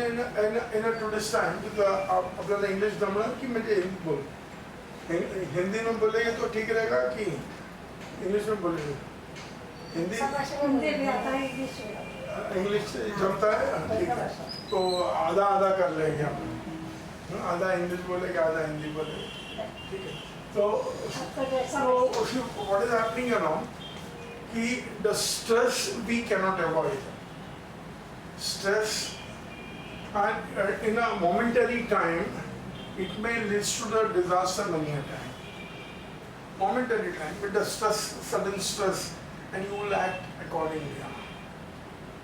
in a today's time, अपना English दमना कि मुझे हिंदी बोल, हिंदी में बोलेंगे तो ठीक रहेगा कि इंग्लिश में बोलेंगे? हिंदी भी आता है, इंग्लिश जमता है, ठीक है, तो आधा आधा कर लेंगे हम, आधा इंग्लिश बोलेंगे आधा हिंदी बोलेंगे, ठीक है. So what is happening, you know, the stress we cannot avoid. Stress, and in a momentary time, it may lead to the disaster many a time. Momentary time, with the stress, sudden stress, and you will act accordingly.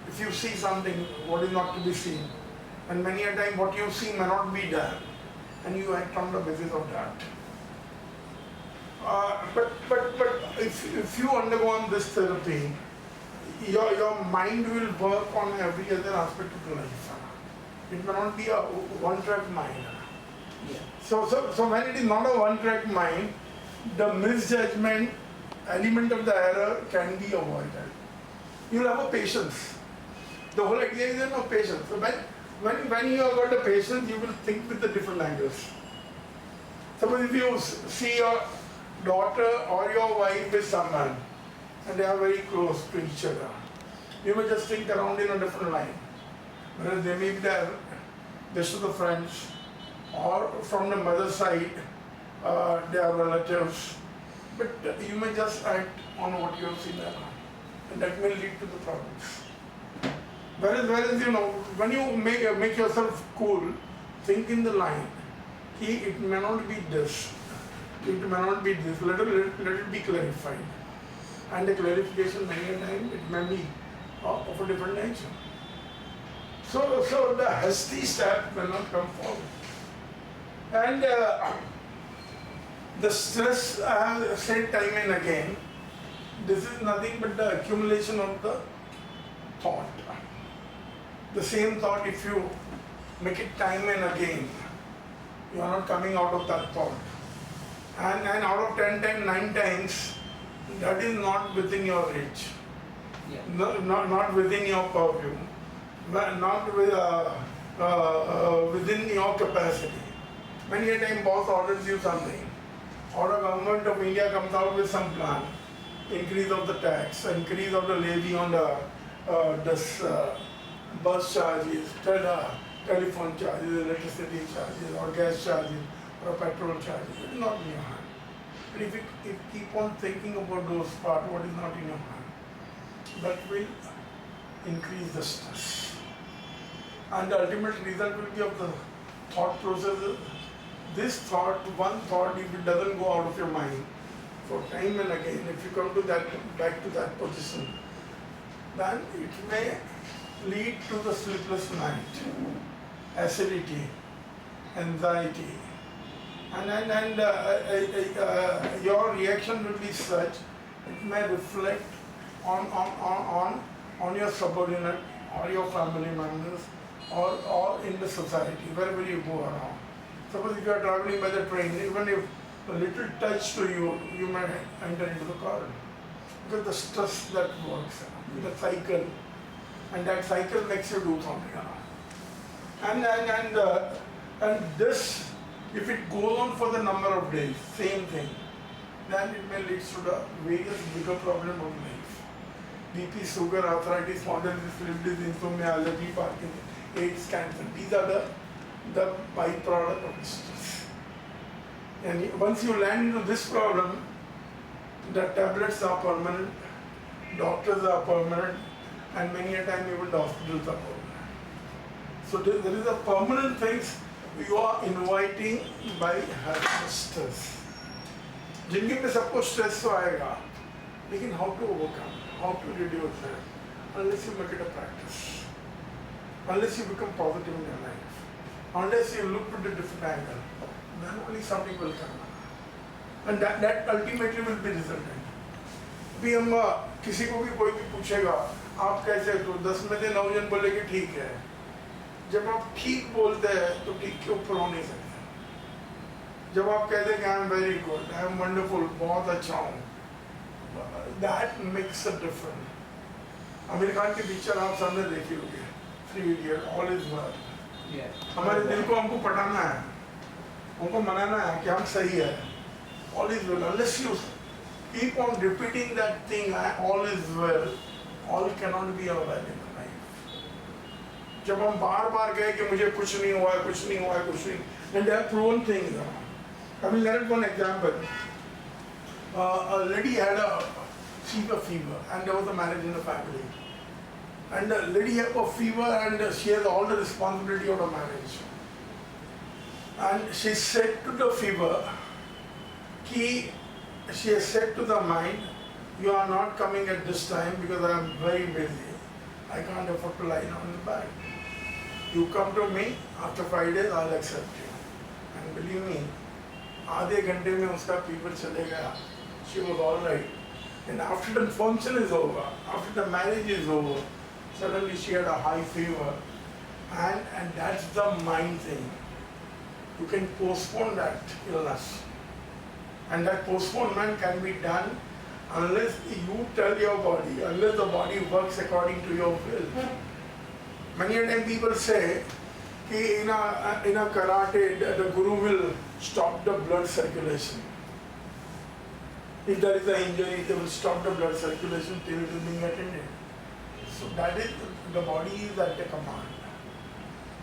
If you see something what is not to be seen, and many a time what you see may not be done, and you act on the basis of that. But if you undergo this therapy, your mind will work on every other aspect of life. It may not be a one-track mind. Yeah. So when it is not a one-track mind, the misjudgment element of the error can be avoided. You will have a patience. The whole idea is of patience. So when you have got the patience, you will think with the different angles. Suppose if you see your daughter or your wife with someone and they are very close to each other, you may just think around in a different line. Whereas they may be the best of the friends, or from the mother's side, they are relatives. But you may just act on what you have seen around, and that may lead to the problems. Whereas you know, when you make yourself cool, think in the line, it may not be this, it may not be this, let it be clarified. And the clarification many a time, it may be of a different nature. So the hasty step will not come forward. And the stress, I have said time and again, this is nothing but the accumulation of the thought. The same thought, if you make it time and again, you are not coming out of that thought. And out of 10 times, 9 times, that is not within your reach. Yeah. Not within your purview, not within your capacity. Many a time boss orders you something, or the government of India comes out with some plan, increase of the tax, increase of the levy on the bus charges, telephone charges, electricity charges, or gas charges, or petrol charges. It is not in your hand. But if you keep on thinking about those parts, what is not in your hand, that will increase the stress. And the ultimate result will be of the thought process. This thought, one thought, if it doesn't go out of your mind for time and again, if you come to that, back to that position, then it may lead to the sleepless night, acidity, anxiety, and your reaction will be such, it may reflect on your subordinate or your family members or in the society, wherever you go around. Suppose if you are traveling by the train, even if a little touch to you, you may enter into the car. Because the stress that works, the cycle, and that cycle makes you do something. And this, if it goes on for the number of days, same thing, then it may lead to the various bigger problem of life. BP, sugar, arthritis, spondylitis, lip disease, insomnia, allergy, Parkinson, AIDS, cancer. These are the byproduct of stress. And once you land into this problem, the tablets are permanent, doctors are permanent, and many a time even the hospitals are permanent. So there is a permanent things you are inviting by having stress. जिंदगी में सबको stress तो आएगा, लेकिन how to overcome, how to reduce that, unless you make it a practice, unless you become positive in your life, unless you look at a different angle, then only something will come. And that ultimately will be resultant. अभी हम किसी को भी कोई भी पूछेगा आप कैसे, तो 10 में से 9 जन बोलेंगे ठीक है. जब आप ठीक बोलते हैं तो ठीक के ऊपर हो नहीं सकते. जब आप कहते हैं कि I am very good, I am wonderful, बहुत अच्छा हूँ, that makes a difference. Aamir Khan की पिक्चर आप सामने देखी होगी, 3 Idiots, ऑल इज वेल. हमारे दिल को हमको पटाना है, हमको मनाना है कि हम सही है. All is well. Unless you keep on repeating that thing, all is well, all cannot be our well in life. जब हम बार बार कहे कि मुझे कुछ नहीं हुआ है, कुछ नहीं हुआ है, कुछ नहीं, and they have proven things. I will let one example. A lady had a fever, and there was a marriage in the family. And the lady had a fever, and she has all the responsibility of the marriage. And she said to the fever, she has said to the mind, you are not coming at this time because I am very busy. I can't afford to lie down in the bed. You come to me, after 5 days I'll accept you. And believe me, आधे घंटे में उसका fever चले गया. She was all right. And after the function is over, after the marriage is over, suddenly she had a high fever. And that's the mind thing. You can postpone that illness. And that postponement can be done unless you tell your body, unless the body works according to your will. Many a time people say, in a karate, the guru will stop the blood circulation. If there is an injury, they will stop the blood circulation till it is being attended. So that is, the body is at the command.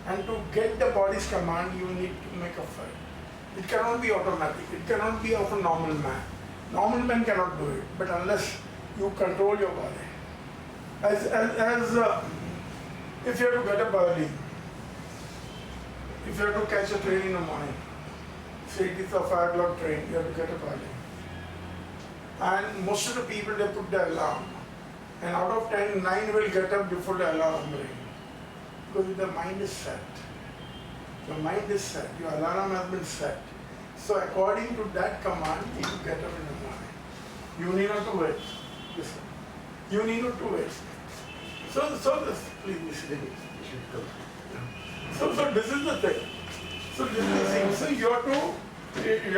And to get the body's command, you need to make a fight. It cannot be automatic. It cannot be of a normal man. Normal man cannot do it. But unless you control your body. If you have to get up early, if you have to catch a train in the morning, say it is a 5 o'clock train, you have to get up early. And most of the people, they put the alarm. And out of 10, 9 will get up before the alarm rings. Because the mind is set. Your mind is set. Your alarm has been set. So according to that command, you get up in the morning. You need not to wait. Listen. You need not to wait. So this, please listen. So this is the thing. So this is the thing. So you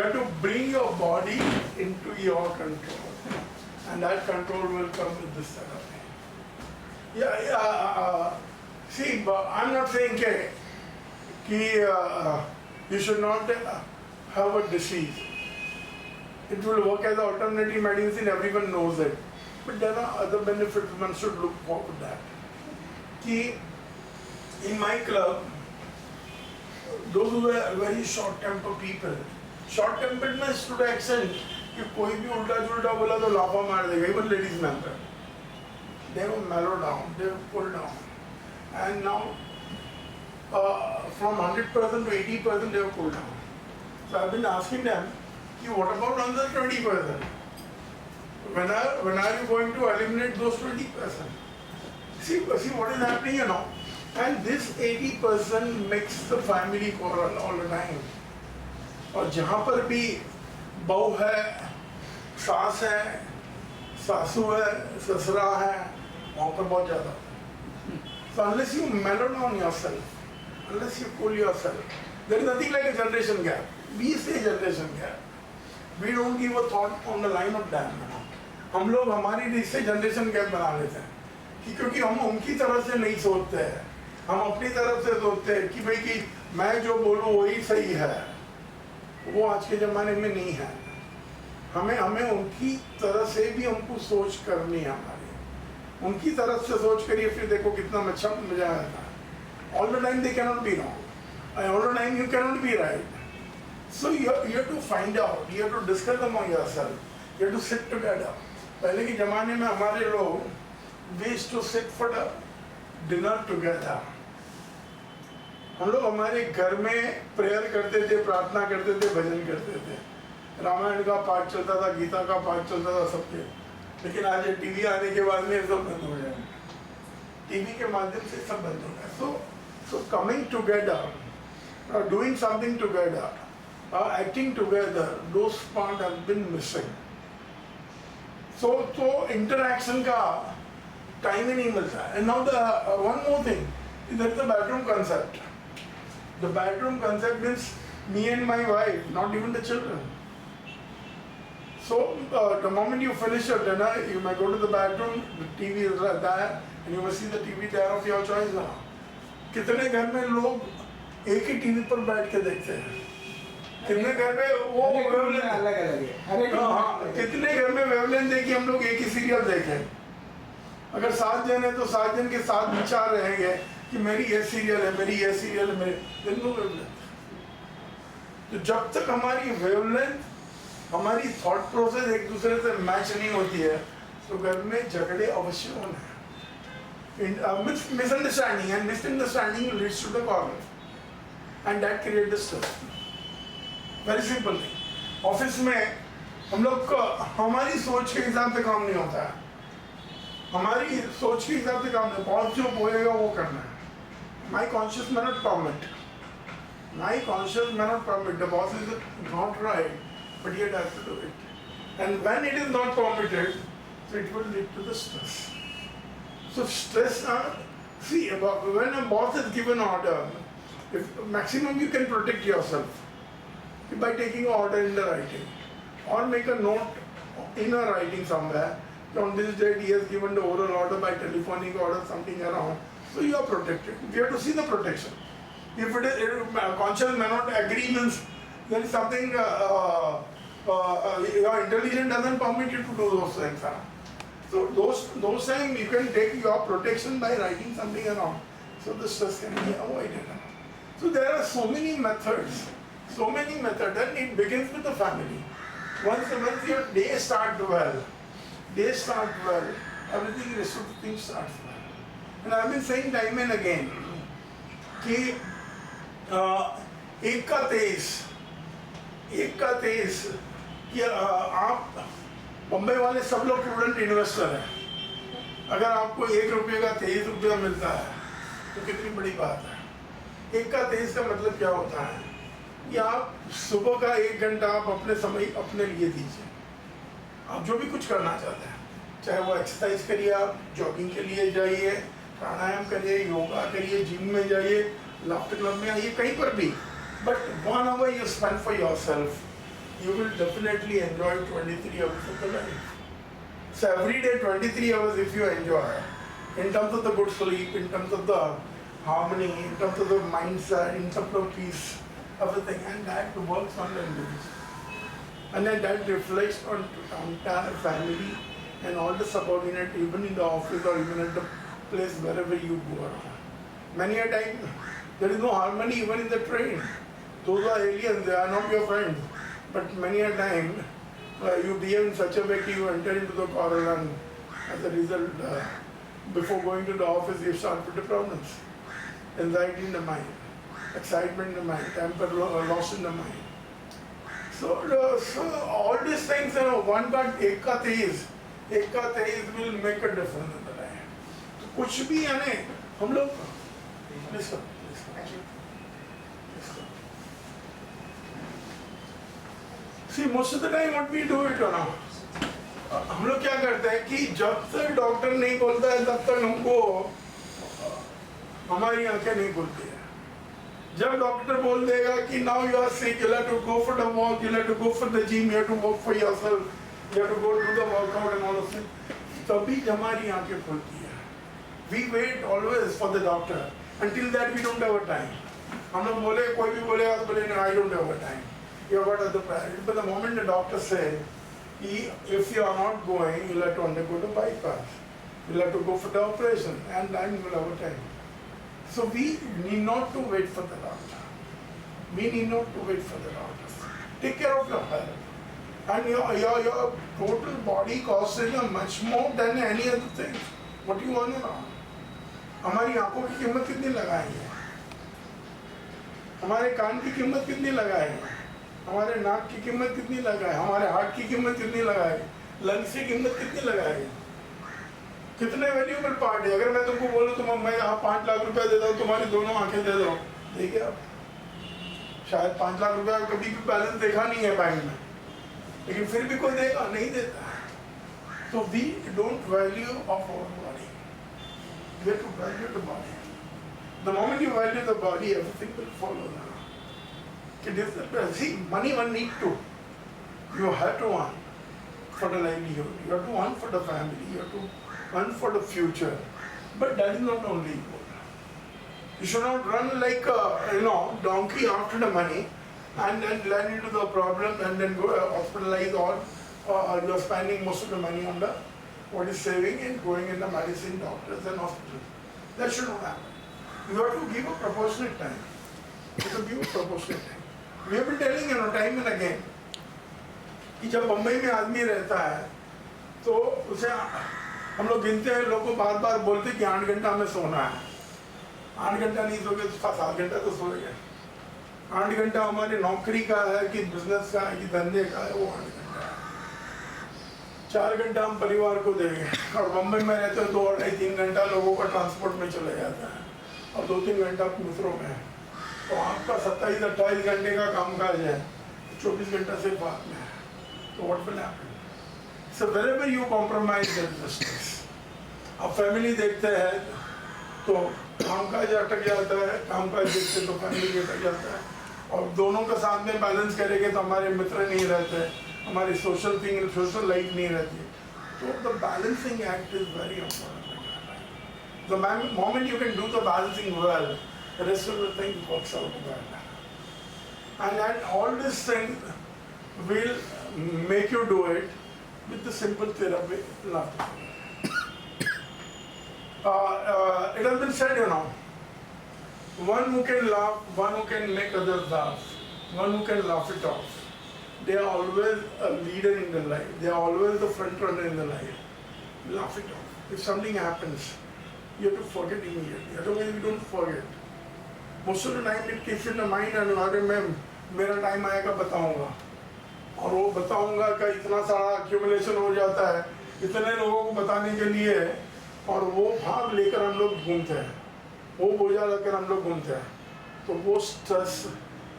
have to bring your body into your control. And that control will come with this set of things. See, I'm not saying that you should not have a disease. It will work as an alternative medicine, everyone knows it. But there are other benefits one should look forward to that. In my club, those who are very short-tempered people, short-tempered means to the extent that कोई भी उल्टा-जुल्टा बोला तो लाफा मार देगा, even ladies member. They will mellow down, they will pull down. And now, from 100% to 80% they have pulled down. So I've been asking them, what about another 20%? When are you going to eliminate those 20%? See what is happening, you know. And this 80% makes the family quarrel all the time. और जहाँ पर भी बहू है, सास है, सासू है, ससुरा है, वहाँ पर बहुत ज़्यादा. So unless you mellow down yourself, unless you cool yourself, there is nothing like a generation gap. We say generation gap. We don't give a thought on the line of that. हम लोग हमारी reach से generation gap बना लेते हैं क्योंकि हम उनकी तरफ से नहीं सोचते हैं, हम अपनी तरफ से सोचते हैं कि भाई कि मैं जो बोलूँ वही सही है. वो आज के ज़माने में नहीं है. हमें उनकी तरफ से भी हमको सोच करनी है. हमारी उनकी तरफ से सोच करिए, फिर देखो कितना अच्छा मजा आता है. All the time they cannot be wrong. All the time you cannot be right. So you have to find out, you have to discuss among yourself, you have to sit together. पहले के ज़माने में हमारे लोग we used to sit for the dinner together. हम लोग हमारे घर में प्रेयर करते थे, प्रार्थना करते थे, भजन करते थे. रामायण का पाठ चलता था, गीता का पाठ चलता था सबके. लेकिन आज ये टीवी आने के बाद में सब बंद हो गया. टीवी के माध्यम से सब बंद हो गया. So coming together, doing something together, acting together, those parts have been missing. So interaction का time ही नहीं मिलता. And now the one more thing, there is the bedroom concept. The bedroom concept means me and my wife, not even the children. So the moment you finish your dinner, you may go to the bedroom, the TV is there, and you will see the TV there of your choice now. कितने घर में लोग एक ही TV पर बैठ के देखते हैं। कितने घर में वो वेवलेंथ अलग अलग है। हाँ, कितने घर में वेवलेंथ है कि हम लोग एक ही सीरियल देखें। अगर 7 जन है तो 7 जन के साथ विचार रहेंगे कि मेरी ये सीरियल है, मेरी ये सीरियल है, मेरे दिन नो वेवलेंथ। तो जब तक हमारी वेवलेंथ, हमारी थॉट प्रोसेस एक दूसरे से मैच नहीं होती है तो घर में झगड़े अवश्य होने हैं। Misunderstanding and misunderstanding leads to the quarrel and that creates the stress. Very simple thing. Office में हम लोग का हमारी सोच के हिसाब से काम नहीं होता है, हमारी सोच के हिसाब से काम नहीं, बॉस जो बोलेगा वो करना है। My conscious may not permit. My conscious may not permit. The boss is not right, but yet I have to do it. And when it is not permitted, so it will lead to the stress. So stress, see, when a boss is given order, if maximum you can protect yourself by taking an order in the writing, or make a note in a writing somewhere. On this date, he has given the oral order by telephonic order, something around. So you are protected. You have to see the protection. If it is conscience may not agree, means there is something your intelligence doesn't permit you to do those things. So those times you can take your protection by writing something around. So the stress can be avoided. So there are so many methods, and it begins with the family. Once your day starts well, everything rest of the things starts well. And I've been saying time and again कि एक का तेईस कि आप बम्बई वाले सब लोग prudent investor हैं। अगर आपको 1 रुपये का 23 रुपया मिलता है तो कितनी बड़ी बात है। 1 का 23 का मतलब क्या होता है कि आप सुबह का 1 घंटा आप अपने समय अपने लिए दीजिए। आप जो भी कुछ करना चाहते हैं, चाहे वो एक्सरसाइज करिए, आप जॉगिंग के लिए जाइए, प्राणायाम करिए, योगा करिए, जिम में जाइए, लाफ्टर क्लब में आइए, कहीं पर भी, but 1 hour you spend for yourself, you will definitely enjoy 23 hours of the life. So every day 23 hours if you enjoy, in terms of the good sleep, in terms of the harmony, in terms of the mindset, in terms of peace, everything, and that works on the individual. And then that reflects on the entire family and all the subordinate, even in the office or even at the place wherever you go around. Many a time there is no harmony even in the train. Those are aliens, they are not your friends. But many a time you behave in such a way that you enter into the quarrel, and as a result, before going to the office, you start with the problems. Anxiety in the mind, excitement in the mind, temper loss in the mind. So all these things, one got एक का तेईस will make a difference in the life. तो कुछ भी यानी हम लोग listen. See, most of the time what we do it ना, हम लोग क्या करते हैं कि जब तक डॉक्टर नहीं बोलता है तब तक हमको हमारी आंखें नहीं खुलती है। जब डॉक्टर बोल देगा कि now you are sick, you have to go for the walk, you have to go for the gym, you have to work for yourself, you have to go to the workout and all those things, तभी हमारी आंखें खुलती है। We wait always for the doctor. Until that we don't have a time. हम लोग बोले, कोई भी बोलेगा तो बोले no, I don't have a time. You have got other priorities. But the moment the doctor says, if you are not going, you'll have to undergo the bypass. You'll have to go for the operation, and then you will have a time. So we need not to wait for the doctor. We need not to wait for the doctor. Take care of your health. And your total body cost is much more than any other thing. What do you want to know? हमारी आंखों की कीमत कितनी लगाएंगे, हमारे कान की कीमत कितनी लगाएंगे, हमारे नाक की कीमत कितनी लगाए, हमारे हार्ट की कीमत कितनी लगाए, लंग्स की कीमत कितनी लगाए, कितने वैल्यूएबल पार्ट है। अगर मैं तुमको बोलूँ तो मैं यहाँ 5 लाख रुपया देता हूँ, तुम्हारी दोनों आंखें दे दो, देखिए आप शायद 5 लाख रुपया कभी भी बैलेंस देखा नहीं है बैंक में, लेकिन फिर भी कोई देगा नहीं देता। So we don't value of our body. We have to value the body. The moment you value the body, everything will follow now. It is the, see, money one need to. You have to earn for the livelihood. You have to earn for the family. You have to earn for the future. But that is not only important. You should not run like a donkey after the money and then land into the problem and then go hospitalize or you're spending most of the money on the what is saving and going in the medicine, doctors and hospitals. That should not happen. You have to give a proportionate time. You have to give a proportionate time. We have been telling time and again कि जब बम्बई में आदमी रहता है तो उसे हम लोग गिनते हैं, लोग को बार बार बोलते कि 8 घंटा में सोना है। 8 घंटा नहीं सोगे तो 7 घंटा तो सोएंगे। 8 घंटा हमारे नौकरी का है कि बिजनेस का है कि धंधे का है, वो 8 घंटा है। 4 घंटा हम परिवार को देंगे और बम्बई में रहते हो 2 2.5 3 घंटा लोगों का ट्रांसपोर्ट में चले जाता है और 2-3 घंटा मित्रों में। तो आपका 27-28 घंटे का कामकाज है, 24 घंटा सिर्फ आप में है। तो what will happen? So wherever you compromise there is stress. अब फैमिली देखते हैं तो कामकाज अटक जाता है, कामकाज देखते तो फैमिली अटक जाता है और दोनों का साथ में बैलेंस करेंगे तो हमारे मित्र नहीं रहते, हमारी सोशल लाइफ नहीं रहती। तो the balancing act is very important. The moment you can do the balancing well, the rest of the thing works out well. And all this thing will make you do it with the simple therapy, laughter. It has been said, one who can laugh, one who can make others laugh, one who can laugh it off. They are always a leader in their life. They are always the front runner in their life. Laugh it off. If something happens, you have to forget immediately. Otherwise, you don't forget. Most of the time it keeps in the mind and मेरा time आएगा बताऊंगा और वो बताऊंगा का इतना सारा accumulation हो जाता है इतने लोगों को बताने के लिए और वो भाव लेकर हम लोग घूमते हैं, वो बोझा लेकर हम लोग घूमते हैं। तो वो स्ट्रेस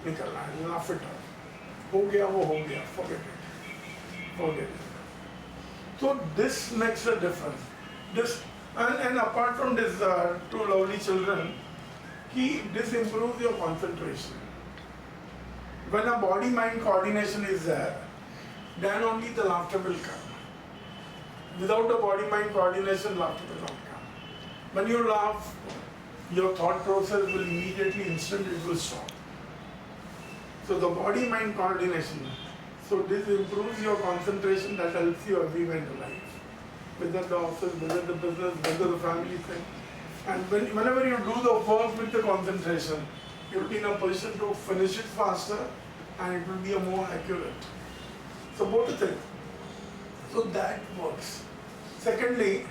निकलना है, लाफ इट ऑफ। हो गया वो हो गया, forget it. So this makes a difference. This and apart from this, 2 lovely children, this improves your concentration. When a body-mind coordination is there, then only the laughter will come. Without the body-mind coordination, laughter will not come. When you laugh, your thought process will immediately, instantly, it will stop. So the body-mind coordination. So this improves your concentration, that helps you everywhere in life. Whether the office, whether the business, whether the family thing. And whenever you do the work with the concentration, you will be in a position to finish it faster and it will be more accurate. So both the things. So that works. Secondly,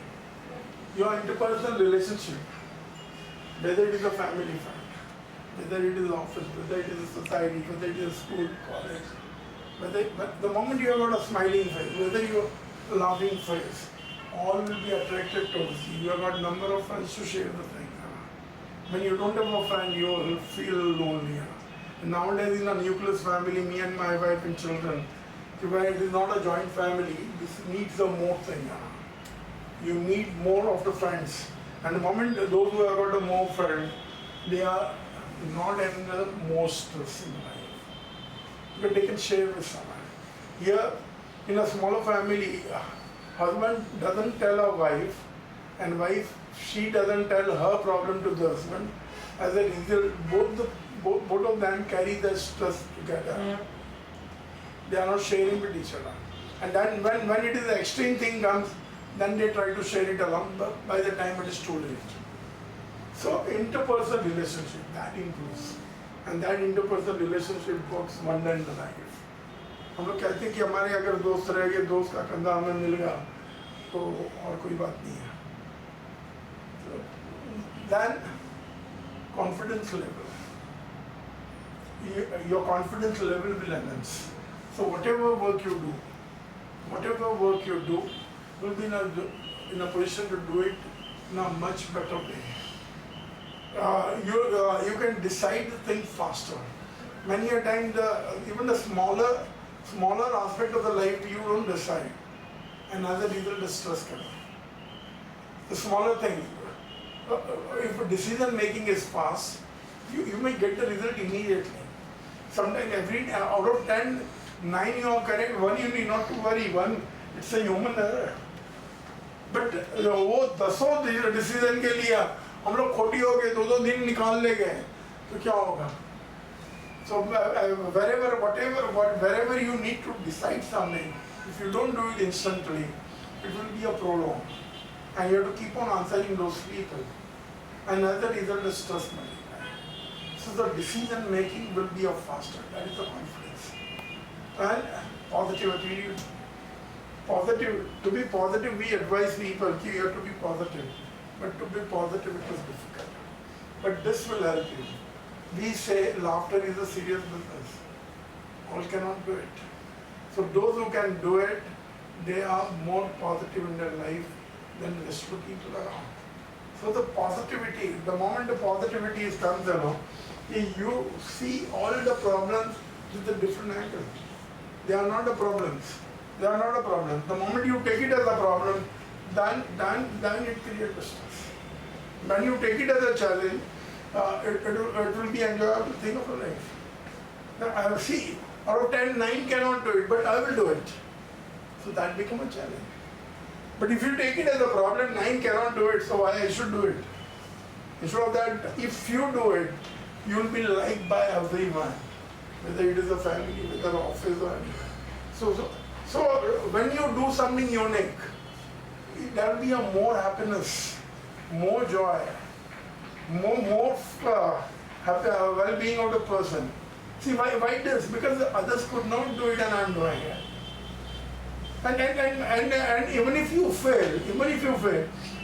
your interpersonal relationship, whether it is a family friend, whether it is office, whether it is a society, whether it is a school, college, but the moment you have got a smiling face, whether you have a laughing face, all will be attracted towards you. You have got a number of friends to share the thing. When you don't have a friend, you will feel lonely. Nowadays in a nucleus family, me and my wife and children, when it is not a joint family, this needs a more thing. You need more of the friends. And the moment those who have got a more friend, they are not in the most stress in life. But they can share with someone. Here, in a smaller family, husband doesn't tell her wife, and wife, she doesn't tell her problem to the husband. As a result, both of them carry the stress together. They are not sharing with each other. And then when it is the extreme thing comes, then they try to share it along, but by the time it is too late. So interpersonal relationship, that improves. And that interpersonal relationship works wonder in the life. हम लोग कहते हैं कि हमारे अगर दोस्त रह गए, दोस्त का कंधा हमें मिल गया तो और कोई बात नहीं है. Then confidence level. Your confidence level will enhance. So whatever work you do, will be in a position to do it in a much better way. You can decide the thing faster. Many a time, even the smaller aspect of the life you don't decide, and as a result, the stress comes. The smaller things. If decision making is fast, you may get the result immediately. Sometimes out of 10, 9 you are correct, 1 you need not to worry. 1, it's a human error. But वो 10 decision के लिए हम लोग खोटी हो गए, 2 दिन निकाल ले गए तो क्या होगा? So wherever you need to decide something, if you don't do it instantly, it will be a prolong, and you have to keep on answering those people, and as a result, the stress multiplies. So the decision making will be of faster. That is the confidence. And positivity. Positive. To be positive, we advise people that you have to be positive. But to be positive, it is difficult. But this will help you. We say laughter is a serious business. All cannot do it. So those who can do it, they are more positive in their life than the rest of the people around. So the positivity, the moment the positivity is comes along, you see all the problems with a different angle. They are not the problems. They are not a problem. The moment you take it as a problem, then it creates a stress. When you take it as a challenge, it will be enjoyable thing of your life. Now I see, out of 10, 9 cannot do it, but I will do it. So that becomes a challenge. But if you take it as a problem, 9 cannot do it, so why I should do it? Instead of that, if you do it, you will be liked by everyone, whether it is a family, whether office or anything. So when you do something unique, there will be a more happiness, more joy, more well-being of the person. See, why this? Because the others could not do it and I am doing it. And even if you fail,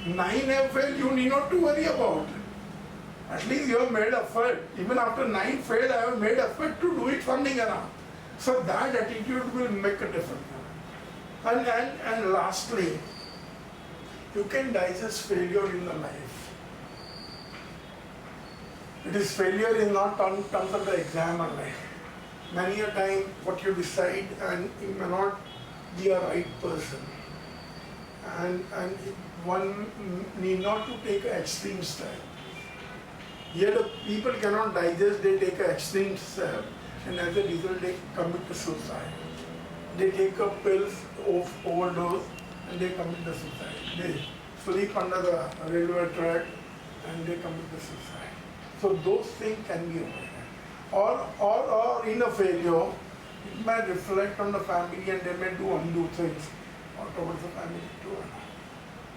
9 have failed, you need not to worry about it. At least you have made effort. Even after 9 failed, I have made effort to do it something around. So that attitude will make a difference. And lastly, you can digest failure in the life. It is failure is not terms of the exam or life. Many a time what you decide and you may not be a right person. And one need not to take an extreme step. Here the people cannot digest, they take an extreme step and as a result they commit suicide. They take up pills of overdose and they commit the suicide. They sleep under the railway track and they commit the suicide. So those things can be avoided. Or in a failure, it may reflect on the family and they may do undo things or towards the family too.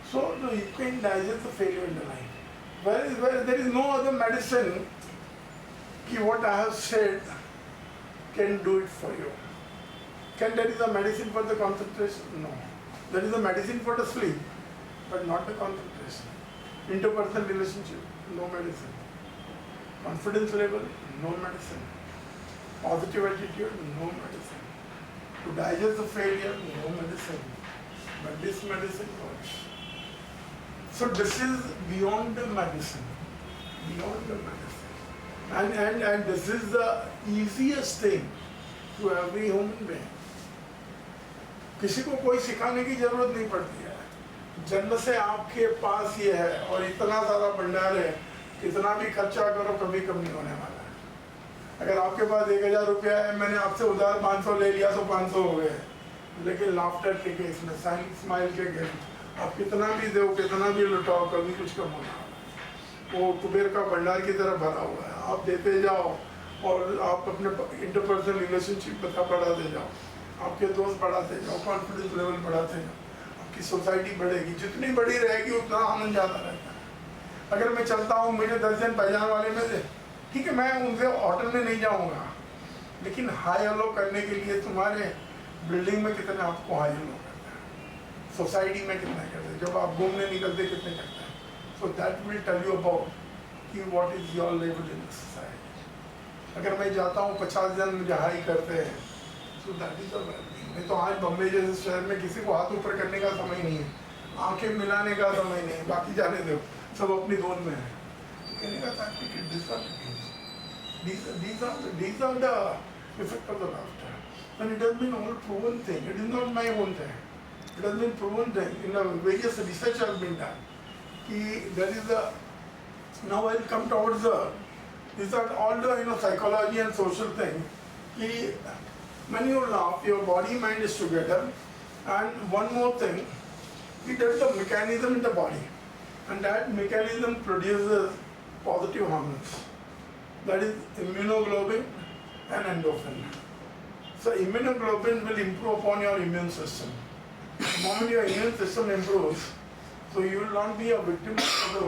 So you can digest the failure in the life. Where there is no other medicine, what I have said can do it for you. There is a medicine for the concentration? No. There is a medicine for the sleep, but not the concentration. Interpersonal relationship, no medicine. Confidence level, no medicine. Positive attitude, no medicine. To digest the failure, no medicine. But this medicine works. So this is beyond the medicine. Beyond the medicine. And this is the easiest thing to every human being. किसी को कोई सिखाने की जरूरत नहीं पड़ती है. जन्म से आपके पास ये है और इतना सारा भंडार है, कितना भी खर्चा करो कभी कम नहीं होने वाला है. अगर आपके पास 1000 रुपया है, मैंने आपसे उधार 500 ले लिया तो 500 हो गए. लेकिन लाफ्टर के केस में, स्माइल के केस में, आप कितना भी दो, कितना भी लुटाओ, कभी कुछ कम होना. वो कुबेर का भंडार की तरह भरा हुआ है. आप देते जाओ और आप अपने इंटरपर्सनल रिलेशनशिप बढ़ाते जाओ, आपके दोस्त बढ़ाते जाओ, कॉन्फिडेंस लेवल बढ़ाते जाओ, आपकी सोसाइटी बढ़ेगी. जितनी बड़ी रहेगी उतना आनंद ज़्यादा रहता है. अगर मैं चलता हूँ, मुझे 10 जन पहचान वाले में से, ठीक है, मैं उनसे होटल में नहीं जाऊँगा, लेकिन हाई हेलो करने के लिए तुम्हारे बिल्डिंग में कितने आपको हाई हेलो करते हैं, सोसाइटी में कितने करते हैं, जब आप घूमने निकलते कितने करते हैं. So that will tell you about कि what is your level in the society. अगर मैं जाता हूँ 50 जन मुझे हाई करते हैं, so that is the wellbeing. नहीं तो आज बम्बई जैसे शहर में किसी को हाथ ऊपर करने का समय नहीं है, आंखें मिलाने का समय नहीं है, बाकी जाने दो, सब अपनी धुन में है. कहने का था कि these are the effect of the laughter. And it has been all proven thing. It is not my own thing. It has been proven thing. In various research has been done. There is a, now I will come towards these are all the psychology and social thing. When you laugh, your body mind is together. And one more thing, there is a mechanism in the body. and that mechanism produces positive hormones. That is immunoglobulin and endorphin. So immunoglobulin will improve upon your immune system. The moment your immune system improves, so you will not be a victim of the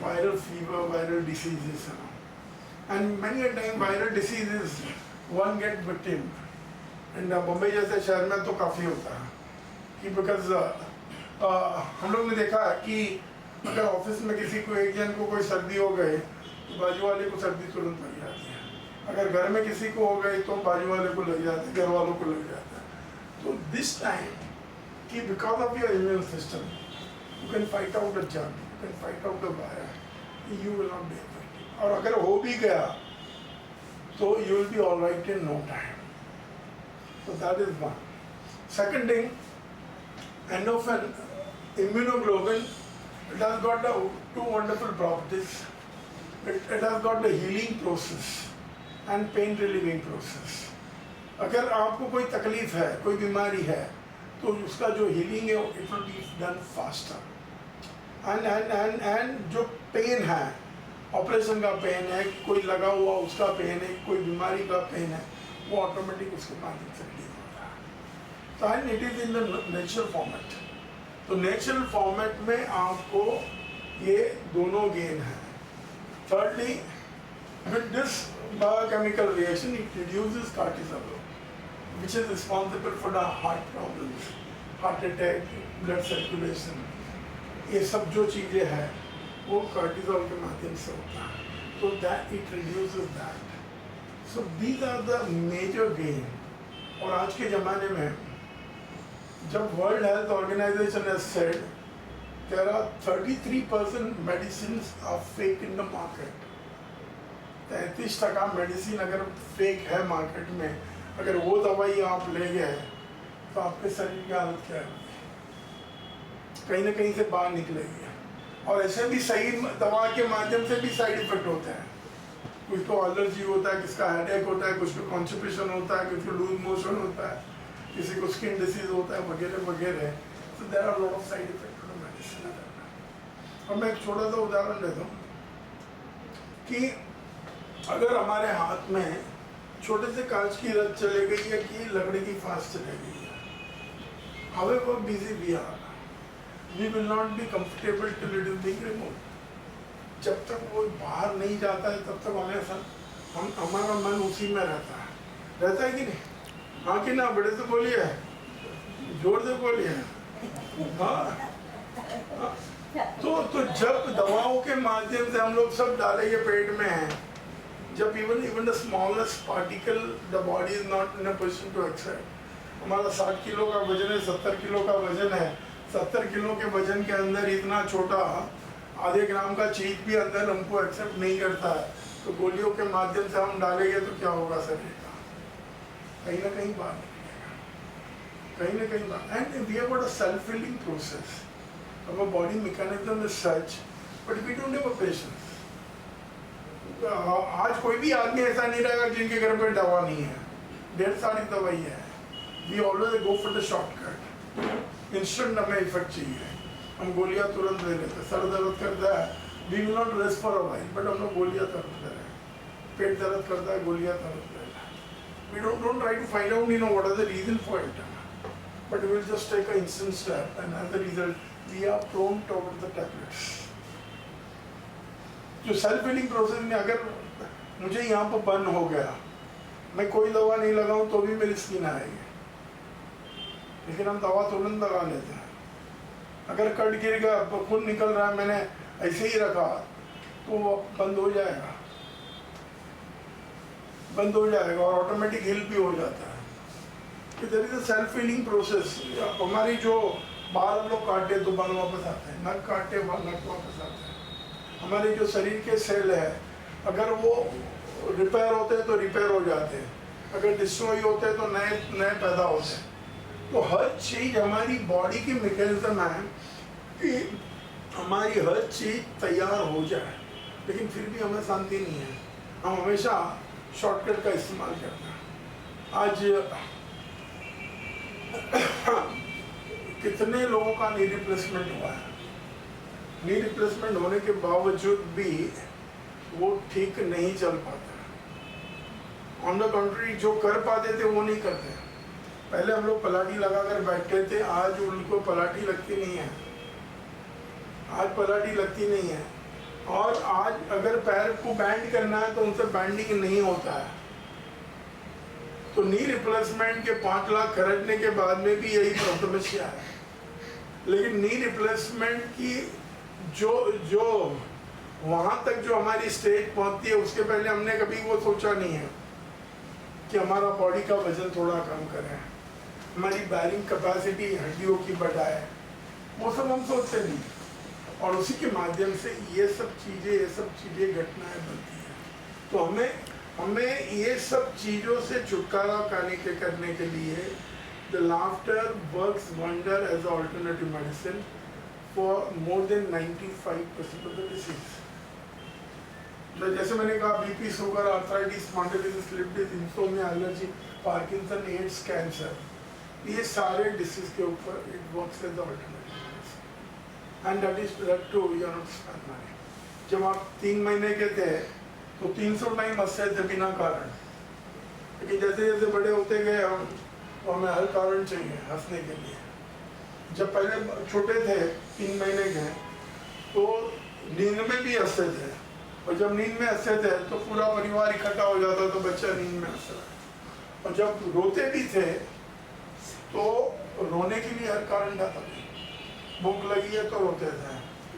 viral fever, viral diseases. And many a time viral diseases, one get victim. And Bombay जैसे शहर में तो काफ़ी होता है कि because हम लोग ने देखा है कि अगर ऑफिस में किसी को एक जन को कोई सर्दी हो गई तो बाजू वाले को सर्दी तुरंत लग जाती है, अगर घर में किसी को हो गई तो बाजू वाले को लग जाता है, घर वालों को लग जाता है. तो दिस टाइम कि because of your immune system you can fight out the germ, you can fight out the virus, you will not be affected. और अगर हो भी गया तो you will be alright in no time. So that is one. Second thing, endorphin, immunoglobulin, it has got the two wonderful properties. It has got the healing process and pain relieving process. अगर आपको कोई तकलीफ है, कोई बीमारी है, तो उसका जो healing है, it will be done faster. And जो pain है, ऑपरेशन का पेन है, कोई लगा हुआ उसका पेन है, कोई बीमारी का पेन है, वो ऑटोमेटिक उसके माध्यम से रिलीज होता है. तो and it is in the natural format. तो नेचुरल फॉर्मेट में आपको ये दोनों गेन है. thirdly, with this biochemical reaction it reduces cortisol, which is responsible for the heart problems, heart attack, blood circulation. ये सब जो चीज़ें हैं वो cortisol के माध्यम से होता है. So that it reduces that. So these are the major gain. और आज के ज़माने में जब World Health Organization has said there are 33% medicines are fake in the market. 33% medicine अगर फेक है मार्केट में, अगर वो दवाई आप ले गए तो आपके शरीर की हालत क्या है, कहीं ना कहीं से बाहर निकलेगी. और ऐसे भी सही दवा के माध्यम से भी साइड इफेक्ट होते हैं. कुछ को एलर्जी होता है, किसका हेडेक होता है, कुछ को कॉन्स्टिपेशन होता है, कुछ को लूज मोशन होता है, किसी को स्किन डिसीज होता है, वगैरह वगैरह. तो there are lot of side effect of medicine. और मैं एक छोटा सा उदाहरण देता हूँ कि अगर हमारे हाथ में छोटे से कांच की रद चले गई है कि लकड़ी की फांस चले गई है, however busy we are, we will not be comfortable till it is being removed. जब तक वो बाहर नहीं जाता है तब तक हमारा मन उसी में रहता है कि नहीं? हाँ कि ना? बड़े से बोलिए, जोर से बोलिए. हाँ. तो जब दवाओं के माध्यम से हम लोग सब डालेंगे पेट में हैं, जब even the smallest particle the body is not in a position to accept. हमारा 60 किलो का वजन है, 70 किलो का वजन है, 70 किलो के वजन के अंदर इतना छोटा आधे ग्राम का चीज भी अंदर हमको एक्सेप्ट नहीं करता है, तो गोलियों के माध्यम से हम डालेंगे तो क्या होगा शरीर का? कहीं ना कहीं बाहर निकलेगा, कहीं ना कहीं बाहर. And we have got a self healing process. our body mechanism is such, but we don't have a patience. आज कोई भी आदमी ऐसा नहीं रहेगा जिनके घर में दवा नहीं है. ढेर सारी दवाई है. We always go for the shortcut. Instant हमें इफेक्ट चाहिए, हम गोलियां तुरंत ले लेते. सर दर्द करता है, we will not rest for a while, but हम लोग गोलियां तुरंत ले रहे हैं. पेट दर्द करता है, गोलियां तुरंत ले रहे हैं. We don't try to find out, what are the reason for it, but we will just take an instant step, and as a result, we are prone towards the tablets. जो सेल्फ हीलिंग प्रोसेस में अगर मुझे यहाँ पर burn हो गया, मैं कोई दवा नहीं लगाऊं तो भी मेरी स्किन आएगी, लेकिन हम दवा तुरंत लगा लेते हैं. अगर कट गिर गया, खून निकल रहा है, मैंने ऐसे ही रखा तो वो बंद हो जाएगा और ऑटोमेटिक हील भी हो जाता है. There is a self healing process. हमारी जो बाल हम लोग काटे तो बाल वापस आते हैं, नख काटे नख वापस आते हैं. हमारे जो शरीर के सेल है, अगर वो रिपेयर होते हैं तो रिपेयर हो जाते हैं, अगर डिस्ट्रॉय होते हैं तो नए पैदा होते हैं. तो हर चीज़ हमारी बॉडी की मैकेनिज्म है कि हमारी हर चीज़ तैयार हो जाए, लेकिन फिर भी हमें शांति नहीं है. हम हमेशा शॉर्टकट का इस्तेमाल करते हैं. आज कितने लोगों का नी रिप्लेसमेंट हुआ है, नी रिप्लेसमेंट होने के बावजूद भी वो ठीक नहीं चल पाता। ऑन द कंट्री जो कर पाते थे वो नहीं करते। पहले हम लोग पलाटी लगाकर बैठते थे, आज उनको पलाटी लगती नहीं है, आज पलाटी लगती नहीं है। और आज अगर पैर को बैंड करना है तो उनसे बैंडिंग नहीं होता है। तो नी रिप्लेसमेंट के 5 लाख खर्चने के बाद में भी यही समस्या है। लेकिन नी रिप्लेसमेंट की जो वहाँ तक जो हमारी स्टेज पहुँचती है, उसके पहले हमने कभी वो सोचा नहीं है कि हमारा बॉडी का वजन थोड़ा कम करें, हमारी बैरिंग कैपेसिटी हड्डियों की बढ़ाए, वो सब हम सोचते नहीं। और उसी के माध्यम से ये सब चीज़ें घटनाएं बनती हैं। तो हमें ये सब चीज़ों से छुटकारा करने के लिए the laughter works wonder as alternative medicine for more than 95% of the disease. जैसे मैंने कहा, BP, sugar, arthritis, spondylosis, slip disc, insomnia, allergy, Parkinson, AIDS, cancer, ये सारे डिसीज के ऊपर it works as alternative medicine and that is too many. जब आप 3 महीने के थे तो 300 टाइम हंसते थे बिना कारण, लेकिन जैसे जैसे बड़े होते गए हम, तो हमें हर कारण चाहिए हंसने के लिए। जब पहले छोटे थे 3 महीने के, तो नींद में भी हंसते थे, और जब नींद में हंसते थे तो पूरा परिवार इकट्ठा हो जाता तो बच्चा नींद में हंस रहा। और जब रोते भी थे तो रोने के लिए हर कारण था। भूख लगी है तो रोते थे,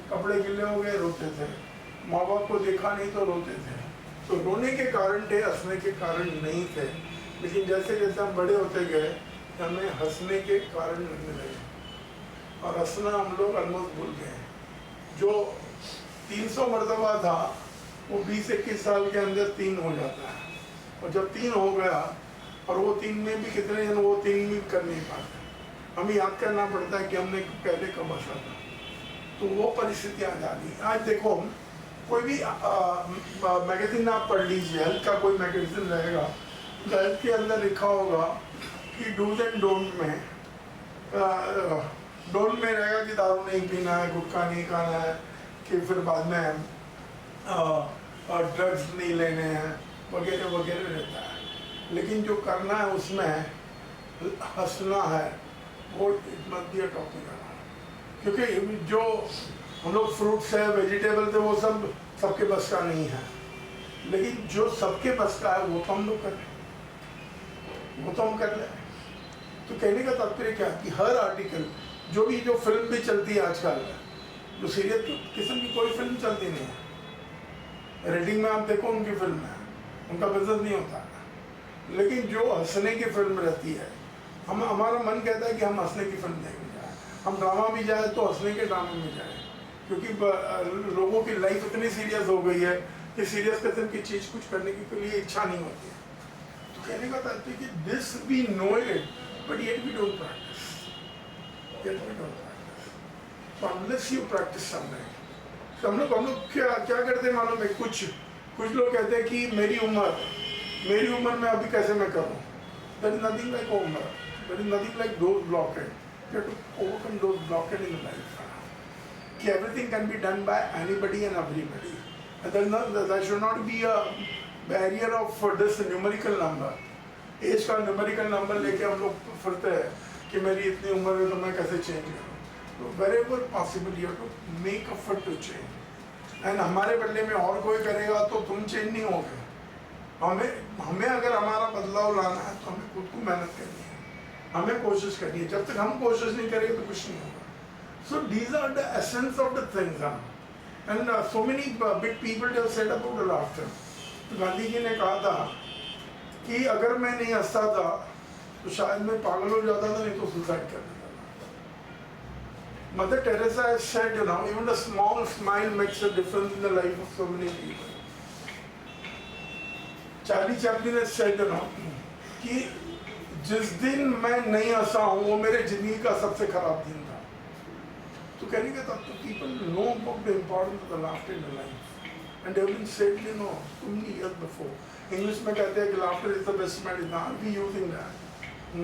कपड़े गिले हो गए रोते थे, माँ बाप को देखा नहीं तो रोते थे। तो रोने के कारण थे, हंसने के कारण नहीं थे। लेकिन जैसे जैसे हम बड़े होते गए, हमें हंसने के कारण लगने लगे, और हंसना हम लोग ऑलमोस्ट भूल गए। जो 300 मरतबा था वो 20-21 साल के अंदर 3 हो जाता है। और जब 3 हो गया, और वो 3 में भी कितने जन वो 3 भी कर नहीं पाते, हमें याद करना पड़ता है कि हमने पहले कब हंसा था। तो वो परिस्थितियाँ आ जाती। आज देखो, कोई भी मैगजीन आप पढ़ लीजिए, हेल्थ का कोई मैगजीन रहेगा, तो हेल्थ के अंदर लिखा होगा कि डूज एंड डोंट में डोंट में रहेगा कि दारू नहीं पीना है, गुटखा नहीं खाना है, कि फिर बाद में ड्रग्स नहीं लेने हैं, वगैरह वगैरह रहता है। लेकिन जो करना है उसमें हंसना है, वो इतना दिया टॉपिक है। क्योंकि जो हम लोग फ्रूट्स है, वेजिटेबल्स है, वो सब सबके बस का नहीं है। लेकिन जो सबके बस का है वो तो हम लोग कर लें, वो तो हम कर लें। तो कहने का तात्पर्य क्या कि हर आर्टिकल, जो फिल्म भी चलती है आजकल, जो सीरियस किस्म की कोई फिल्म चलती नहीं है, रेटिंग में आप देखो उनकी फिल्म है, उनका बिजनेस नहीं होता। लेकिन जो हंसने की फिल्म रहती है, हमारा मन कहता है कि हम हंसने की फिल्म देखने जाए, हम ड्रामा भी जाए तो हंसने के ड्रामे में जाए। क्योंकि लोगों की लाइफ इतनी सीरियस हो गई है कि सीरियस किस्म की चीज़ कुछ करने के लिए इच्छा नहीं होती है। तो कहने का तात्पर्य कि this we know it, but yet we don't practice, yet we don't practice. तो अनलेस यू प्रैक्टिस समथिंग, तो हम लोग क्या करते हैं मालूम है? कुछ लोग कहते हैं कि मेरी उम्र में अभी कैसे मैं करूँ। There is nothing like उम्र, there is nothing like those blockade. You have to overcome those blockade in life. कि everything can be done by anybody and everybody. There should not be a barrier of this numerical number. Age का numerical number लेके हम लोग फिरते हैं कि मेरी इतनी उम्र है तो मैं कैसे चेंज करूँ। तो wherever possible you have to make effort to change. And हमारे बदले में और कोई करेगा तो तुम चेंज नहीं होगे। हमें अगर हमारा बदलाव लाना है तो हमें खुद को मेहनत करनी है, हमें कोशिश करनी है। जब तक हम कोशिश नहीं करेंगे तो कुछ नहीं होगा। So these are the essence of the things, and so many big people have said about the laughter. तो गांधी जी ने कहा था कि अगर मैं नहीं हंसता था तो शायद मैं पागल हो जाता था, नहीं तो सुसाइड कर देता था। Mother Teresa has said, even a small smile makes a difference in the life of so many people. Charlie Chaplin ने said, कि जिस दिन मैं नहीं हंसा हूँ वो मेरे जिंदगी का सबसे खराब दिन था। तो कहने का था तो people know about the importance of the laughter in the life, and they have been said, so many years before. English में कहते हैं कि laughter is the best medicine. Are we using that?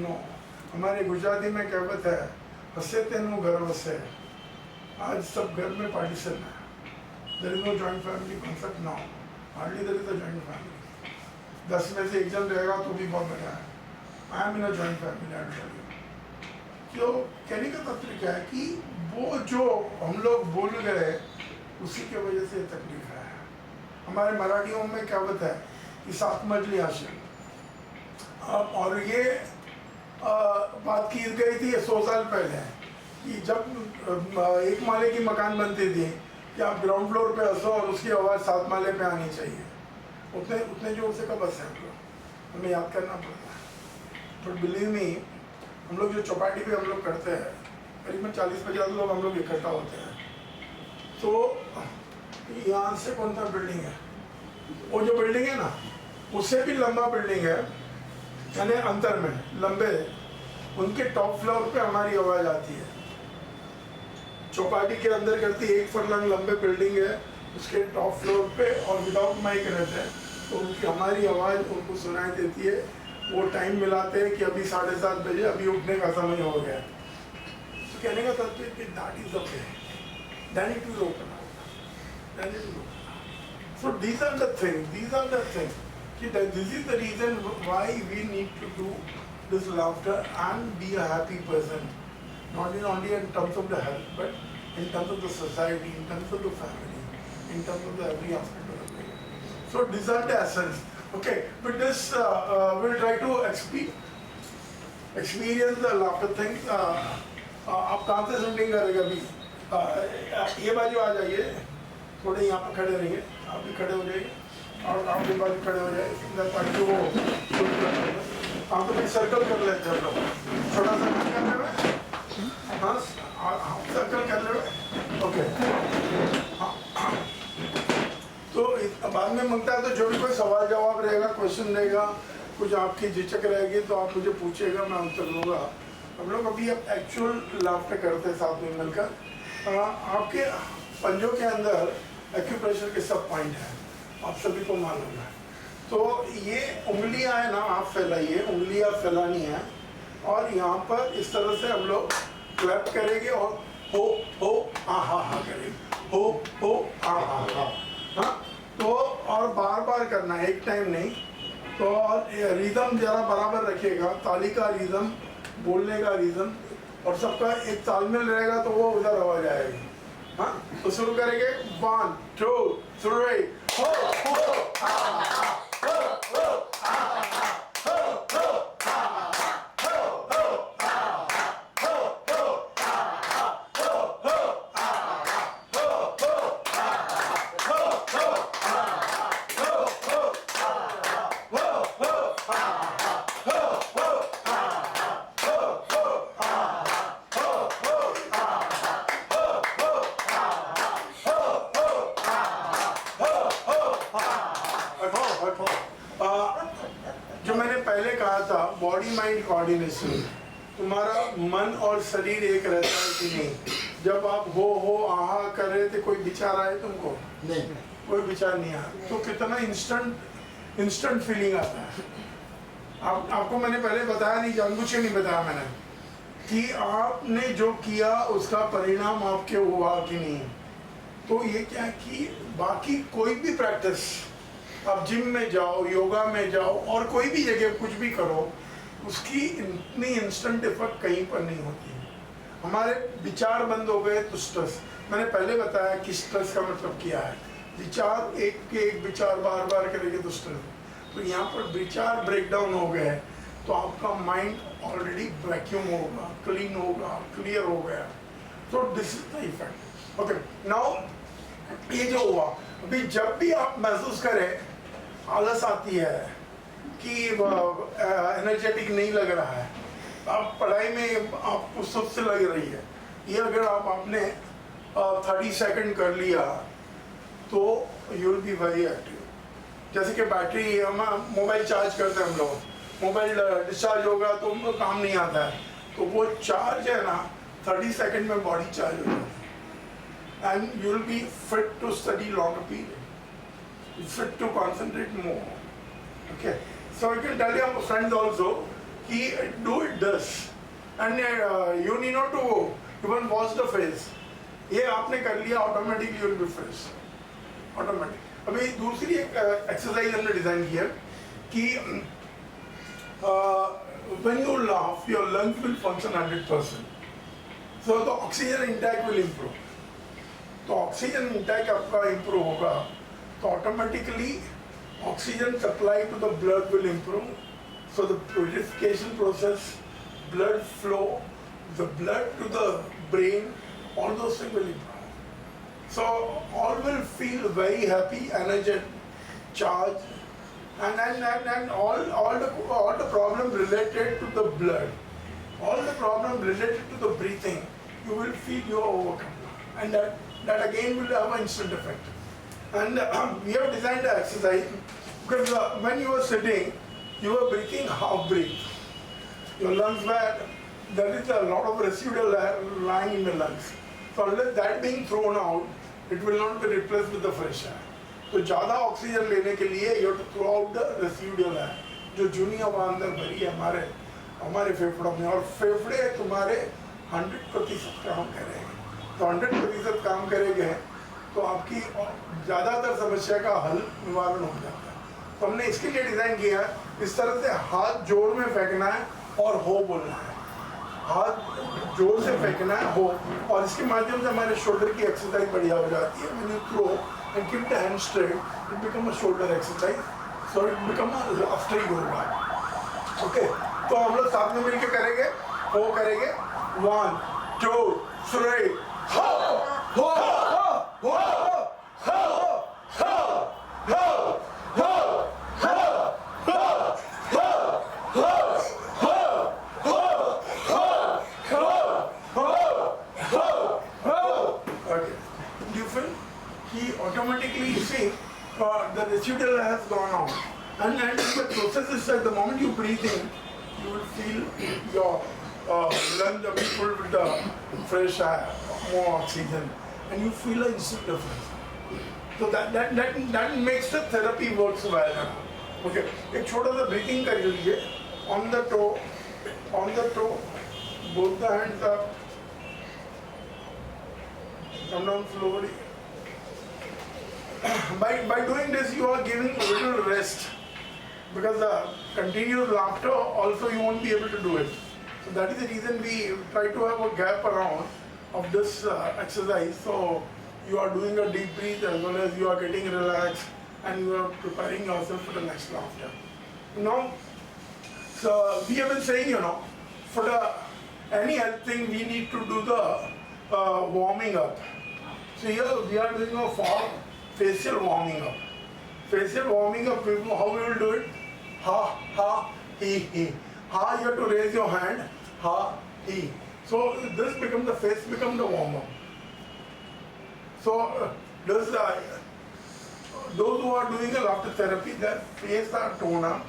No. हमारे गुजराती में कहावत है, हंसे तेनु गर्व से, आज सब घर में पार्टीशन है. There is no joint family concept now. Hardly there is a joint family. 10 में से एक जन रहेगा तो भी बहुत बढ़िया है. I am in a joint family, I tell you. तो कहने का तात्पर्य क्या है कि वो जो हम लोग भूल गए उसी की वजह से तकलीफ है. हमारे मराठियों में कहावत है कि 7 मंजिली आश्रम. और ये बात की गई थी 100 साल पहले कि जब एक माले की मकान बनती थी कि आप ग्राउंड फ्लोर पे हंसो और उसकी आवाज़ 7 माले पे आनी चाहिए. उतने जोर से कब हंसे हम लोग, हमें याद करना पड़ता है. बट बिलीव मी, हम लोग जो चौपाटी पे हम लोग करते हैं करीबन 40-50 लोग हम लोग इकट्ठा होते हैं. तो यहाँ से कौन सा बिल्डिंग है, वो जो बिल्डिंग है ना उससे भी लंबा बिल्डिंग है, यानी अंतर में लंबे, उनके टॉप फ्लोर पे हमारी आवाज़ आती है. चौपाटी के अंदर करती 1 फुरलंग लंबे बिल्डिंग है, उसके टॉप फ्लोर पे और विदाउट माइक रहते हैं तो उनकी हमारी आवाज़ उनको सुनाई देती है. वो टाइम मिलाते हैं कि अभी 7:30 बजे, अभी उठने का समय हो गया. तो कहने का तात्पर्य कि that is okay, then it will open out, then it will open out. So these are the things कि this is the reason why we need to do this laughter and be a happy person, not only in terms of the health but in terms of the society, in terms of the family, in terms of the every aspect of the life. So these are the essence. Okay, with this we'll try to experience the laughter thing. आप कहाँ से shooting करेंगे अभी? ये बाजू आ जाइए, थोड़े यहाँ पर खड़े रहिए, आप भी खड़े हो जाइए और आप भी बाजू खड़े हो जाइए ताकि वो शूट कर पाए. आप तो फिर सर्कल कर लेते हैं लोग, छोटा सा करने में. हाँ, सर्कल कर ले. ओके, तो बाद में मांगता है तो जो भी कोई सवाल जवाब रहेगा, क्वेश्चन रहेगा, कुछ आपकी झिझक रहेगी तो आप मुझे पूछिएगा, मैं उत्तर दूंगा. हम लोग अभी अब एक्चुअल लाफ्टर करते हैं साथ में मिलकर. आपके पंजों के अंदर एक्यूप्रेशर के सब पॉइंट हैं, आप सभी को मालूम है. तो ये उंगलियां हैं ना, आप फैलाइए, उंगलियां फैलानी है और यहाँ पर इस तरह से हम लोग क्लैप करेंगे और हो हा हा करेंगे, हो हा हा. हाँ, तो और बार बार करना है, एक टाइम नहीं. तो और रिदम जरा बराबर रखिएगा, ताली का रिदम, बोलने का रिदम और सबका एक तालमेल रहेगा तो वो उधर आवाज आएगी. हाँ, तो शुरू करेंगे 1 2 3 हो हा हा, हो हा हा, जो मैंने पहले कहा था बॉडी माइंड कोऑर्डिनेशन, तुम्हारा मन और शरीर एक रहता है कि नहीं. जब आप हो आहा कर रहे थे, कोई विचार आए तुमको? नहीं, कोई विचार नहीं आया. तो कितना इंस्टेंट फीलिंग आता है. आपको मैंने पहले बताया नहीं, जानबूझ के नहीं बताया मैंने, कि आपने जो किया उसका परिणाम आपके हुआ कि नहीं. तो ये क्या है कि बाकी कोई भी प्रैक्टिस, आप जिम में जाओ, योगा में जाओ और कोई भी जगह कुछ भी करो, उसकी इतनी इंस्टेंट इफेक्ट कहीं पर नहीं होती है. हमारे विचार बंद हो गए तो स्ट्रेस, मैंने पहले बताया कि स्ट्रेस का मतलब क्या है. विचार एक के एक विचार बार बार करेंगे तो स्ट्रेस. तो यहाँ पर विचार ब्रेक डाउन हो गए तो आपका माइंड ऑलरेडी वैक्यूम होगा, क्लीन होगा, क्लियर हो गया. तो this is the effect. Okay, now ये जो हुआ, अभी जब भी आप महसूस करें आलस आती है कि एनर्जेटिक नहीं लग रहा है, आप पढ़ाई में आपको सुस्त लग रही है, ये अगर आपने 30 सेकंड कर लिया तो you will be very active. जैसे कि बैटरी, हम मोबाइल चार्ज करते हैं, हम लोग मोबाइल डिस्चार्ज होगा तो काम नहीं आता है, तो वो चार्ज है ना 30 सेकंड में बॉडी चार्ज हो जाती है. And you will be fit to study longer period, fit to concentrate more. Okay, so I can tell your friends also, do it this, and you need not to even wash the face. ये आपने कर लिया, automatically you will B fresh, automatic. अभी दूसरी एक exercise हमने design किया कि when you laugh, your lungs will function 100%. So the oxygen intake will improve. तो ऑक्सीजन इंटेक आपका इम्प्रूव होगा तो automatically oxygen supply to the blood will improve, so the purification process, blood flow, the blood to the brain, all those things will improve. So all will feel very happy, energetic, charged, and all the problem related to the blood, all the problem related to the breathing, you will feel you are overcome, and that again will have an instant effect. And we have designed an exercise because when you are sitting, you are breathing half breath. Your lungs were, there is a lot of residual lying in the lungs. So unless that being thrown out, it will not be replaced with the fresh air. तो ज़्यादा oxygen लेने के लिए you have to throw out the residual air, जो जूनी हवा अंदर भरी है हमारे फेफड़ों में, और फेफड़े तुम्हारे 100% काम करेंगे। तो 100% काम करेंगे तो आपकी ज़्यादातर समस्या का हल निवारण हो जाता है। तो हमने इसके लिए डिज़ाइन किया है, इस तरह से हाथ जोर में फेंकना है और हो बोलना है, हाथ जोर से फेंकना है हो, और इसके माध्यम से हमारे शोल्डर की एक्सरसाइज बढ़िया हो जाती है। When you throw and keep the hand straight, it become a shoulder exercise, so it become a laughter yoga. Okay, तो हम लोग साथ में मिलकर करेंगे, हो करेंगे, 1 2 3 हो हो हो हो हो हो हो हो automatically you see the residual has gone out, and the process is that the moment you breathe in, you will feel your lungs are full with the fresh air, more oxygen, and you feel an instant difference. So that makes the therapy works well. Okay, एक छोटा सा breathing कर लीजिए, on the toe, both the hands up, come down slowly. By doing this, you are giving a little rest, because the continuous laughter also you won't be able to do it. So that is the reason we try to have a gap around of this exercise. So you are doing a deep breath as well as you are getting relaxed and you are preparing yourself for the next laughter. Now, so we have been saying, for any health thing we need to do the warming up. So here we are doing a facial warming up. Facial warming up, how we will do it? Ha, ha, he, he. Ha, you have to raise your hand. Ha, he. So this becomes the face, become the warm up. So those who are doing a laughter therapy, their face are toned up.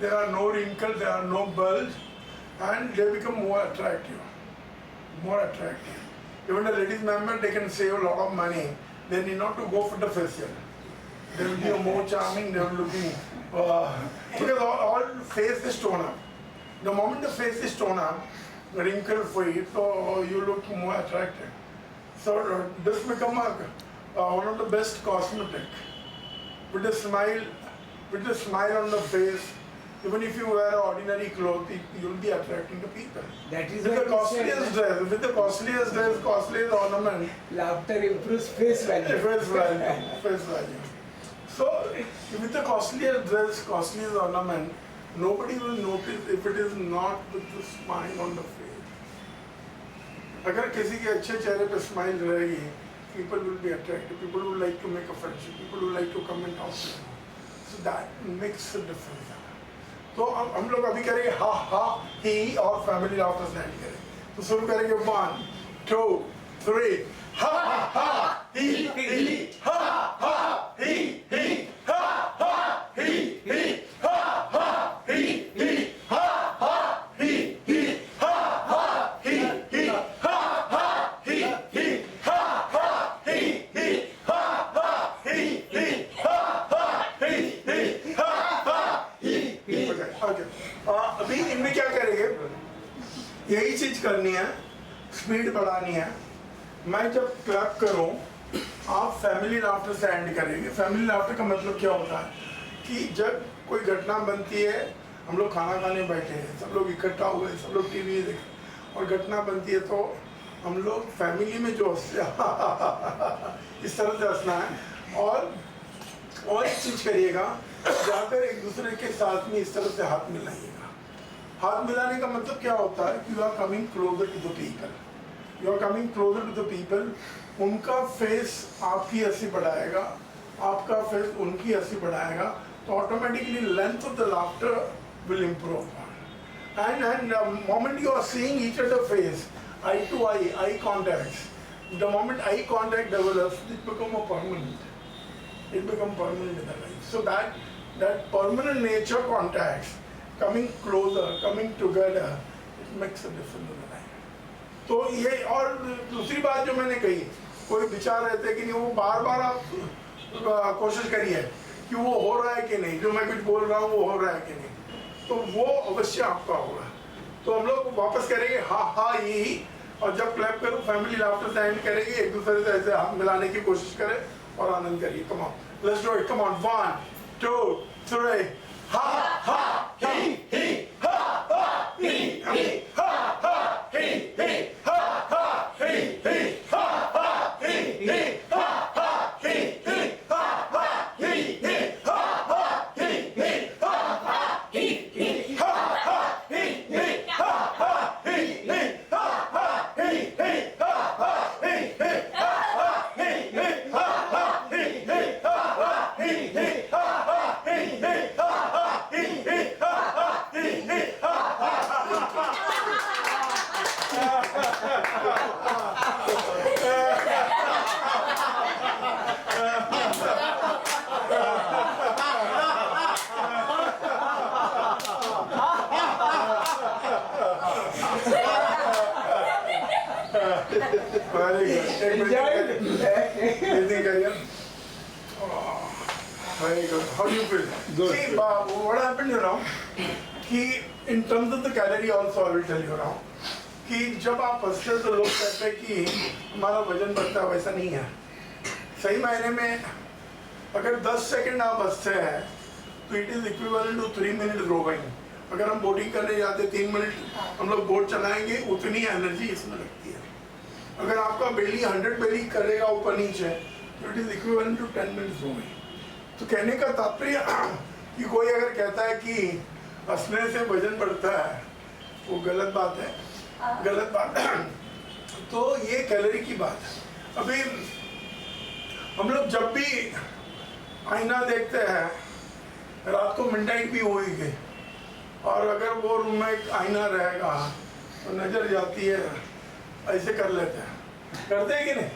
There are no wrinkles, there are no bulge, and they become more attractive. More attractive. Even the ladies member, they can save a lot of money. They need not to go for the facial. They will be more charming, they will looking, because all face is toned up. The moment the face is toned up, wrinkle free, so you look more attractive. So this become one of the best cosmetic. With a smile on the face, even if you wear ordinary clothes, you will be attracting the people. That is with the costliest dress, costliest ornament. Laughter improves face value. Face value. So with the costliest dress, costliest ornament, nobody will notice if it is not with the smile on the face. अगर किसी के अच्छे चेहरे पे smile रहेगी, people will be attracted. People will like to make a friendship. People will like to come and talk to you. So that makes a difference. तो हम लोग अभी करेंगे हा हा ही और फैमिली लाफ्टर स्टैंड करेंगे। तो शुरू करेंगे 1 2 3 हा हा ही हा हा ही हा हा ही हा हा ही हा हा ही हा हा ही हा हा ही हा हा ही हा हा ही हा हा ही Okay. अभी इनमें क्या करेंगे, यही चीज करनी है, स्पीड बढ़ानी है, मैं जब क्लैप करूं, आप फैमिली लाफ्टर से एंड करेंगे। फैमिली लाफ्टर का मतलब क्या होता है कि जब कोई घटना बनती है, हम लोग खाना खाने बैठे हैं, सब लोग इकट्ठा हुए, सब लोग टीवी देख, और घटना बनती है तो हम लोग फैमिली में जो हंसते इस तरह से हंसना है। और एक चीज़ करिएगा, जाकर एक दूसरे के साथ में इस तरह से हाथ मिलाइएगा। हाथ मिलाने का मतलब क्या होता है कि you are coming closer to the people, you are coming closer to the people. उनका फेस आपकी हंसी बढ़ाएगा, आपका फेस उनकी हंसी बढ़ाएगा, तो automatically length of the laughter will improve. And moment you are seeing each other face, eye to eye contact, the moment eye contact develops, it become a permanent. It become permanent in the life. So that permanent nature contacts, coming closer, coming together, it makes a difference in the life. तो ये, और दूसरी बात जो मैंने कही, कोई विचार रहते हैं कि नहीं, वो बार बार आप कोशिश करिए कि वो हो रहा है कि नहीं, जो मैं कुछ बोल रहा हूँ वो हो रहा है कि नहीं, तो वो अवश्य आपका होगा। तो हम लोग वापस करेंगे हाँ हाँ यही, और जब क्लैप करो फैमिली लाफ्टर से एंड करेंगे, एक दूसरे से ऐसे हाथ मिलाने की कोशिश करें और आनंद करिए। Come on, let's do it, come on, 1 2 3 हा हा ही हा हा ही हा हा ही हा हा ही हा हा ही हा हा ही हा हा ही हा हा Very good. How do you feel? Good. See, what happened, you know, कि in terms of the calorie also I will tell you now, कि जब आप हंसते हो तो लोग कहते हैं कि हमारा वजन बढ़ता है, वैसा नहीं है। सही मायने में अगर 10 सेकंड आप हंसते हैं तो it is equivalent to 3 minute rowing. अगर हम बोटिंग करने जाते 3 मिनट हम लोग बोट चलाएंगे, उतनी एनर्जी इसमें लगती है। अगर आपका बेली 100 बेली करेगा ऊपर नीचे तो it is equivalent to 10 minute rowing. तो कहने का तात्पर्य कि कोई अगर कहता है कि हंसने से वजन बढ़ता है, वो गलत बात है, गलत बात है। तो ये कैलोरी की बात है। अभी हम लोग जब भी आईना देखते हैं, रात को मिडनाइट भी हो ही गई, और अगर वो रूम में एक आईना रहेगा तो नजर जाती है, ऐसे कर लेते हैं, करते हैं कि नहीं?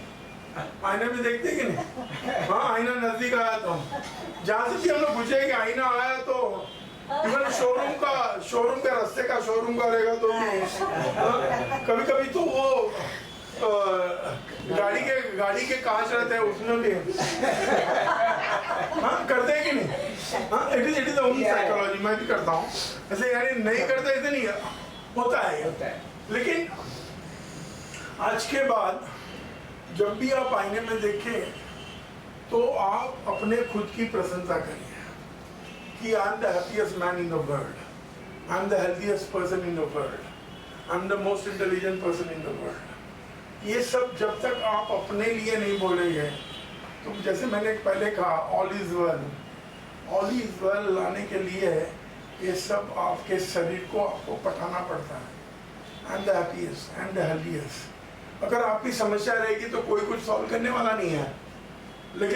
आईने में देखते हैं कि नहीं? हाँ, आईना नजदीक आया तो जहाँ से भी हम लोग पूछे कि आईना आया तो इवन शोरूम का रास्ते का शोरूम का रहेगा तो कभी कभी तो वो गाड़ी के कांच रहते हैं उसमें भी हाँ करते हैं कि नहीं? हाँ, इट इज ओन साइकोलॉजी, मैं भी करता हूँ ऐसे, यानी नहीं करते ऐसे नहीं होता है। लेकिन आज के बाद जब भी आप आईने में देखें तो आप अपने खुद की प्रशंसा करिए कि I am the happiest man in the world, I am the healthiest person in the world, I am the most intelligent person in the world. ये सब जब तक आप अपने लिए नहीं बोलेंगे तो जैसे मैंने पहले कहा ऑल इज वेल लाने के लिए ये सब आपके शरीर को आपको पठाना पड़ता है। I am the happiest, I am the healthiest. अगर आपकी समस्या रहेगी तो कोई कुछ सॉल्व करने वाला नहीं है, लेकिन